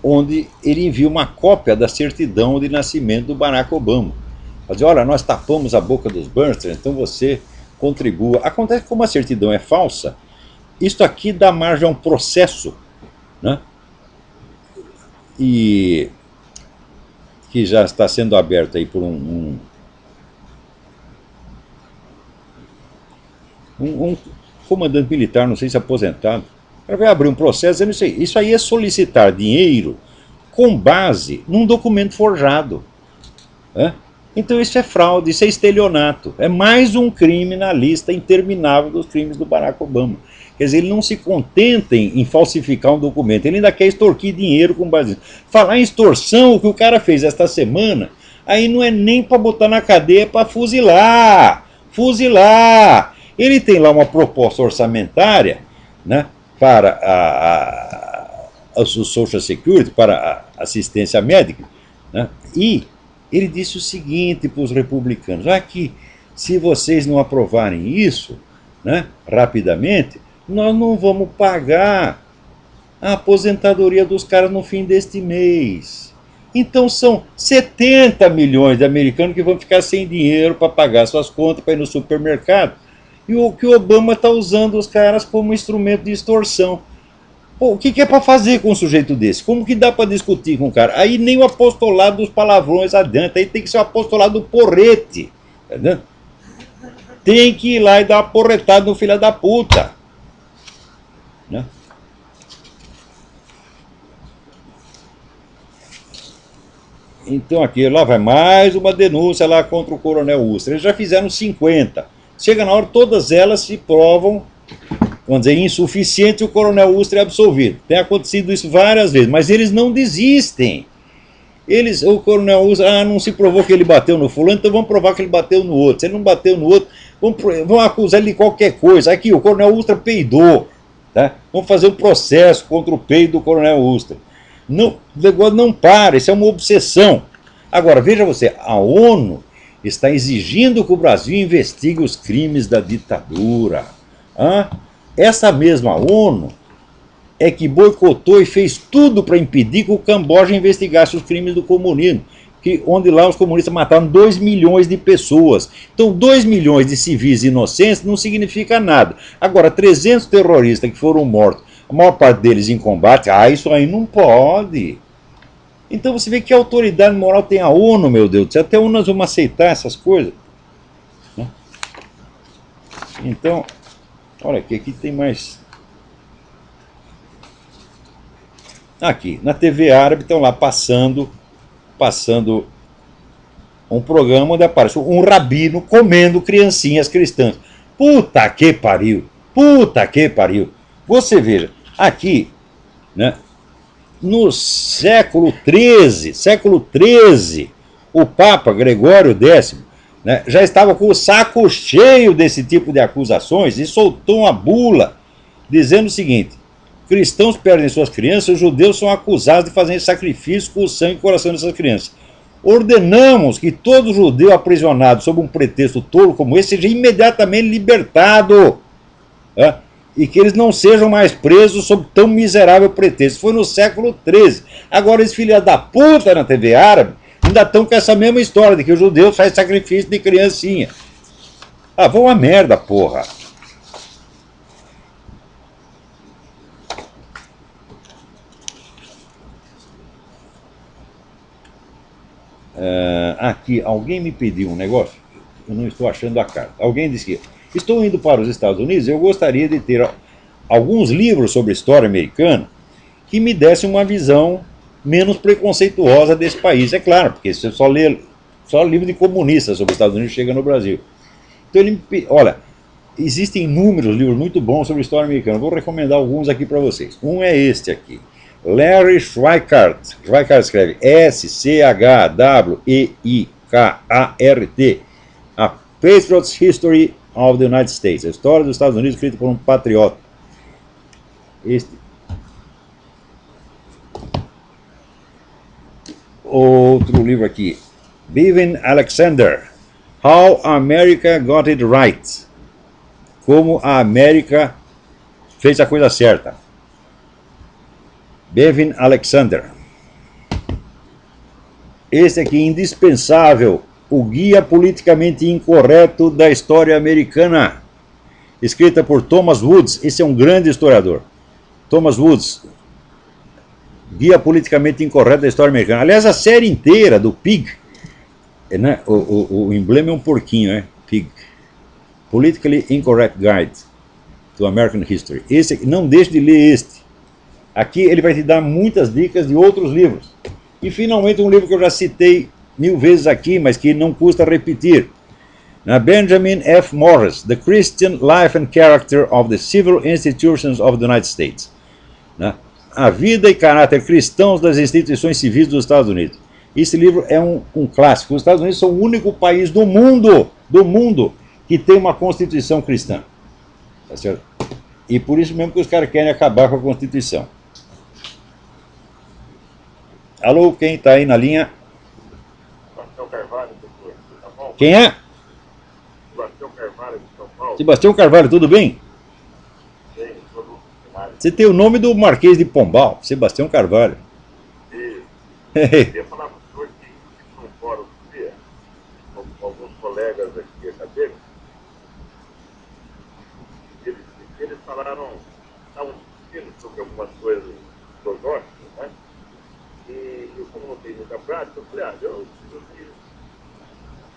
onde ele envia uma cópia da certidão de nascimento do Barack Obama. Vai dizer: olha, nós tapamos a boca dos burnsters, então você contribua. Acontece que, como a certidão é falsa, isto aqui dá margem a um processo, né? E que já está sendo aberto aí por um comandante militar, não sei se aposentado. Ele vai abrir um processo dizendo isso aí é solicitar dinheiro com base num documento forjado, né? Então isso é fraude, isso é estelionato. É mais um crime na lista interminável dos crimes do Barack Obama. Quer dizer, ele não se contenta em falsificar um documento, ele ainda quer extorquir dinheiro com base nisso. Falar em extorsão, o que o cara fez esta semana, aí não é nem para botar na cadeia, é para fuzilar. Fuzilar! Ele tem lá uma proposta orçamentária, né, para o Social Security, para a assistência médica, né, e ele disse o seguinte para os republicanos: aqui, se vocês não aprovarem isso, né, rapidamente, nós não vamos pagar a aposentadoria dos caras no fim deste mês. Então são 70 milhões de americanos que vão ficar sem dinheiro para pagar suas contas, para ir no supermercado. E o que o Obama está usando os caras como instrumento de extorsão. Pô, o que é para fazer com um sujeito desse? Como que dá para discutir com o cara? Aí nem o apostolado dos palavrões adianta, aí tem que ser o apostolado do porrete, tá vendo? Tem que ir lá e dar uma porretada no filho da puta, né? Então aqui, lá vai mais uma denúncia lá contra o Coronel Ustra. Eles já fizeram 50. Chega na hora, todas elas se provam, vamos dizer, insuficientes, e o Coronel Ustra é absolvido. Tem acontecido isso várias vezes, mas eles não desistem. O Coronel Ustra, não se provou que ele bateu no fulano, então vamos provar que ele bateu no outro. Se ele não bateu no outro, vamos acusar ele de qualquer coisa. Aqui, o Coronel Ustra peidou, tá? Vamos fazer um processo contra o peido do Coronel Ustra. Não, o negócio não para, isso é uma obsessão. Agora, veja você, a ONU está exigindo que o Brasil investigue os crimes da ditadura. Essa mesma ONU é que boicotou e fez tudo para impedir que o Camboja investigasse os crimes do comunismo, onde lá os comunistas mataram 2 milhões de pessoas. Então 2 milhões de civis inocentes não significa nada. Agora, 300 terroristas que foram mortos, a maior parte deles em combate, isso aí não pode. Então você vê que autoridade moral tem a ONU, meu Deus do céu. Até nós vamos aceitar essas coisas, né? Então, olha aqui tem mais. Aqui, na TV árabe estão lá passando um programa onde aparece um rabino comendo criancinhas cristãs. Puta que pariu! Puta que pariu! Você veja, aqui, né, no século XIII, O Papa Gregório X, né, já estava com o saco cheio desse tipo de acusações e soltou uma bula dizendo o seguinte: cristãos perdem suas crianças, os judeus são acusados de fazerem sacrifício com o sangue e o coração dessas crianças. Ordenamos que todo judeu aprisionado sob um pretexto tolo como esse seja imediatamente libertado, né? E que eles não sejam mais presos sob tão miserável pretexto. Foi no século XIII. Agora esses filhos da puta na TV árabe ainda estão com essa mesma história de que os judeus fazem sacrifício de criancinha. Ah, vão a merda, porra. Aqui, alguém me pediu um negócio, eu não estou achando a carta. Alguém disse que estou indo para os Estados Unidos e eu gostaria de ter alguns livros sobre história americana que me dessem uma visão menos preconceituosa desse país. É claro, porque você só lê livro de comunistas sobre os Estados Unidos chega no Brasil. Então ele me olha, existem inúmeros livros muito bons sobre história americana. Vou recomendar alguns aqui para vocês. Um é este aqui. Larry Schweikart. Schweikart escreve S-C-H-W-E-I-K-A-R-T. A Patriot's History of the United States. A história dos Estados Unidos escrita por um patriota. Outro livro aqui. Bevan Alexander. How America Got It Right. Como a América fez a coisa certa. Bevan Alexander. Esse aqui, indispensável, o Guia Politicamente Incorreto da História Americana, escrita por Thomas Woods. Esse é um grande historiador. Thomas Woods, Guia Politicamente Incorreto da História Americana. Aliás, a série inteira do Pig, né? O emblema é um porquinho, né? Pig. Politically Incorrect Guide to American History. Esse aqui, não deixe de ler este. Aqui ele vai te dar muitas dicas de outros livros. E finalmente um livro que eu já citei 1000 vezes aqui, mas que não custa repetir. Benjamin F. Morris, The Christian Life and Character of the Civil Institutions of the United States. A vida e caráter cristãos das instituições civis dos Estados Unidos. Esse livro é um clássico. Os Estados Unidos são o único país do mundo que tem uma constituição cristã. Tá certo? E por isso mesmo que os caras querem acabar com a Constituição. Alô, quem está aí na linha? Sebastião Carvalho, doutor. Tá bom? Quem é? Sebastião Carvalho, de São Paulo. Sebastião Carvalho, tudo bem? Sim, todo cenário. Você tem o nome do Marquês de Pombal, Sebastião Carvalho. E queria falar para o senhor que num fórum do dia, com alguns colegas aqui acadêmicos, eles falaram, estavam discutindo sobre algumas coisas filosóficas, né? E eu, como não tenho muita prática, eu falei, eu fiz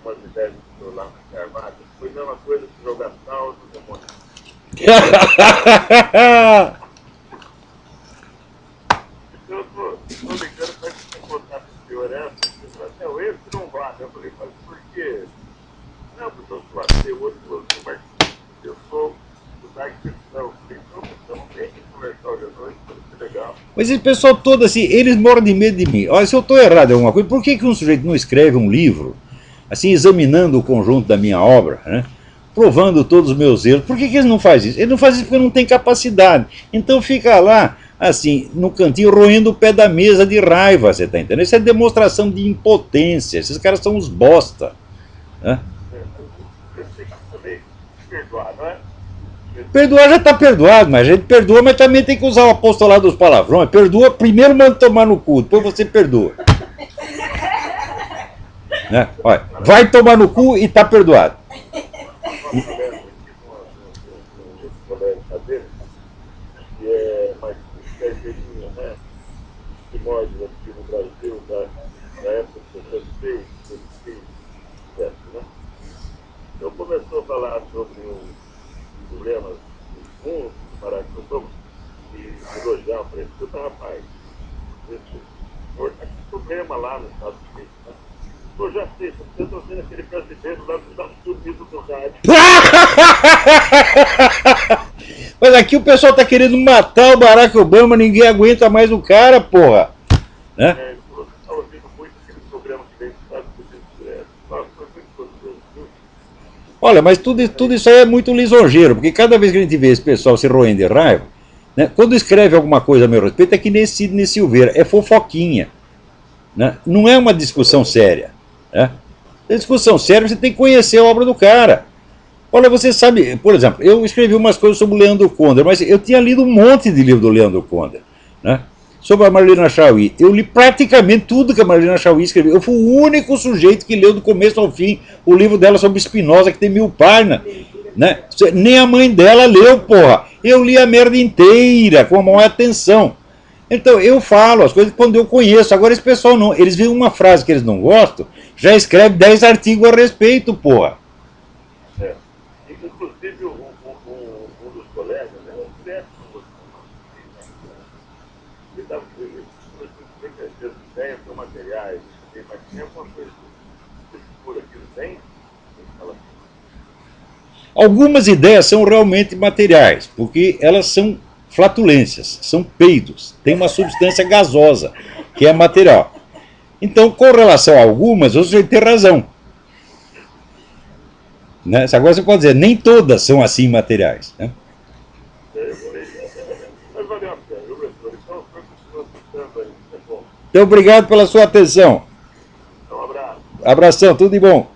umas ideias do senhor lá no Carvalho, foi a mesma coisa que jogar sal no demônio. Então eu estou ligando para que você contar para o senhor essa, ele falou assim, eu entro não vale. Eu falei, mas por quê? Não, porque eu sou ateu, outro falou assim, mas eu sou do Dark Cristão. Então não tem que conversar hoje à noite, pode ser legal. Mas esse pessoal todo assim, eles moram de medo de mim. Olha, se eu estou errado em alguma coisa, por que um sujeito não escreve um livro, assim, examinando o conjunto da minha obra, né? Provando todos os meus erros? Por que eles não fazem isso? Eles não fazem isso porque não tem capacidade. Então fica lá, assim, no cantinho, roendo o pé da mesa de raiva, você está entendendo? Isso é demonstração de impotência. Esses caras são uns bosta, né? Eu sei que também perdoar, não é? Perdoar já está perdoado, mas a gente perdoa, mas também tem que usar o apostolado dos palavrões. Perdoa, primeiro manda tomar no cu, depois você perdoa. Né? Olha, vai tomar no cu e está perdoado. Nós falamos aqui com os colegas acadêmicos, que é mais carteirinha, né? Que morde aqui no Brasil, da época de 66, 67, né? Então começou a falar sobre os problemas do mundo, do Paracatu, e elogiar, eu falei, escuta, rapaz, está com problema lá nos Estados Unidos, né? Eu já sei, eu estou vendo aquele brasileiro lá dos Estados Unidos do rádio. Mas aqui o pessoal está querendo matar o Barack Obama, ninguém aguenta mais o cara, porra. Né? Você está ouvindo muito aquele programa que vem dos Estados Unidos Olha, mas tudo isso aí é muito lisonjeiro, porque cada vez que a gente vê esse pessoal se roendo de raiva, né, quando escreve alguma coisa a meu respeito, é que nem Sidney Silveira, é fofoquinha. Né? Não é uma discussão séria. Né? A discussão séria, você tem que conhecer a obra do cara. Olha, você sabe, por exemplo, eu escrevi umas coisas sobre o Leandro Conde, mas eu tinha lido um monte de livro do Leandro Conde. Né? Sobre a Marlene Chauí. Eu li praticamente tudo que a Marlene Chauí escreveu. Eu fui o único sujeito que leu do começo ao fim o livro dela sobre Spinoza, que tem 1000 páginas. Né? Nem a mãe dela leu, porra. Eu li a merda inteira, com a maior atenção. Então, eu falo as coisas quando eu conheço. Agora, esse pessoal não. Eles veem uma frase que eles não gostam, já escreve 10 artigos a respeito, porra. É. Inclusive, um dos colegas, né, o Beto, ele estava essas ideias são materiais, mas tem alguma coisa por aqui, não tem? Algumas ideias são realmente materiais, porque elas são flatulências, são peidos, tem uma substância gasosa, que é material. Então, com relação a algumas, você tem razão. Né? Agora você pode dizer, nem todas são assim materiais. Né? Mas valeu a pena, viu, professor? Então, foi continuando aí, tá bom? Então, obrigado pela sua atenção. Então, um abraço. Abração, tudo de bom.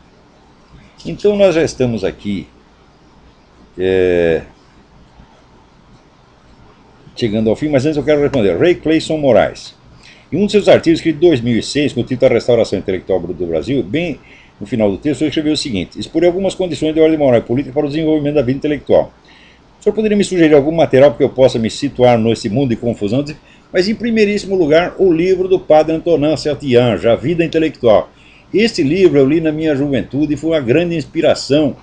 Então, nós já estamos aqui chegando ao fim, mas antes eu quero responder. Ray Clayson Moraes. Em um de seus artigos, escrito em 2006, com o título A Restauração Intelectual do Brasil, bem no final do texto, ele escreveu o seguinte: expor algumas condições de ordem moral e política para o desenvolvimento da vida intelectual. O senhor poderia me sugerir algum material para que eu possa me situar nesse mundo de confusão? Mas, em primeiríssimo lugar, o livro do padre Antonin Saint-Ange, A Vida Intelectual. Este livro eu li na minha juventude e foi uma grande inspiração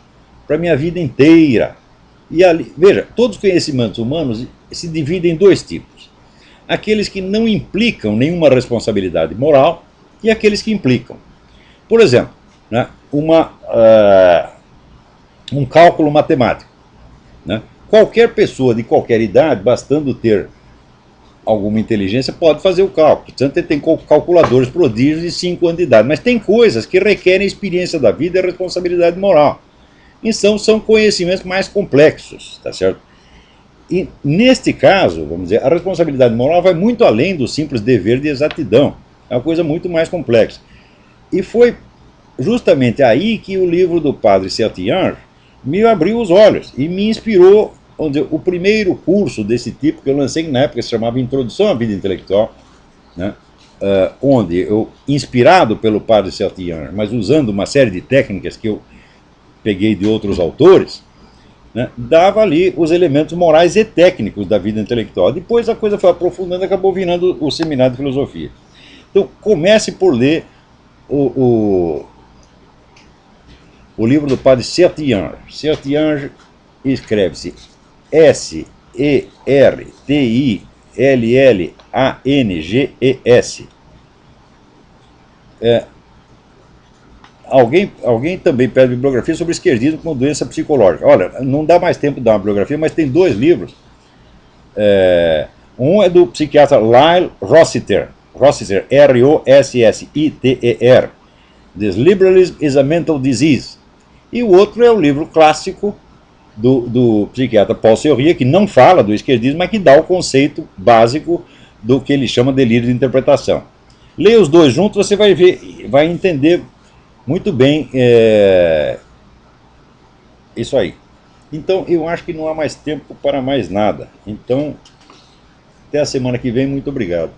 para a minha vida inteira. E ali, veja, todos os conhecimentos humanos se dividem em dois tipos. Aqueles que não implicam nenhuma responsabilidade moral e aqueles que implicam. Por exemplo, né, um cálculo matemático. Né? Qualquer pessoa de qualquer idade, bastando ter alguma inteligência, pode fazer o cálculo. Portanto, tem calculadores prodígios de 5 anos de idade. Mas tem coisas que requerem experiência da vida e responsabilidade moral. Então, são conhecimentos mais complexos, tá certo? E, neste caso, vamos dizer, a responsabilidade moral vai muito além do simples dever de exatidão. É uma coisa muito mais complexa. E foi justamente aí que o livro do padre Saint-Ange me abriu os olhos e me inspirou, vamos dizer, o primeiro curso desse tipo que eu lancei na época, se chamava Introdução à Vida Intelectual, né? Onde eu, inspirado pelo padre Saint-Ange, mas usando uma série de técnicas que eu peguei de outros autores, né, dava ali os elementos morais e técnicos da vida intelectual. Depois a coisa foi aprofundando e acabou virando o seminário de filosofia. Então, comece por ler o livro do padre Saint-Ange. Saint-Ange escreve-se Sertillanges. Alguém também pede bibliografia sobre esquerdismo como doença psicológica. Olha, não dá mais tempo de dar uma bibliografia, mas tem 2 livros. Um é do psiquiatra Lyle Rossiter, R-O-S-S-I-T-E-R, This Liberalism is a Mental Disease. E o outro é o livro clássico do psiquiatra Paul Sérurier, que não fala do esquerdismo, mas que dá o conceito básico do que ele chama de delírio de interpretação. Leia os 2 juntos, você vai ver, vai entender muito bem isso aí. Então, eu acho que não há mais tempo para mais nada. Então, até a semana que vem, muito obrigado.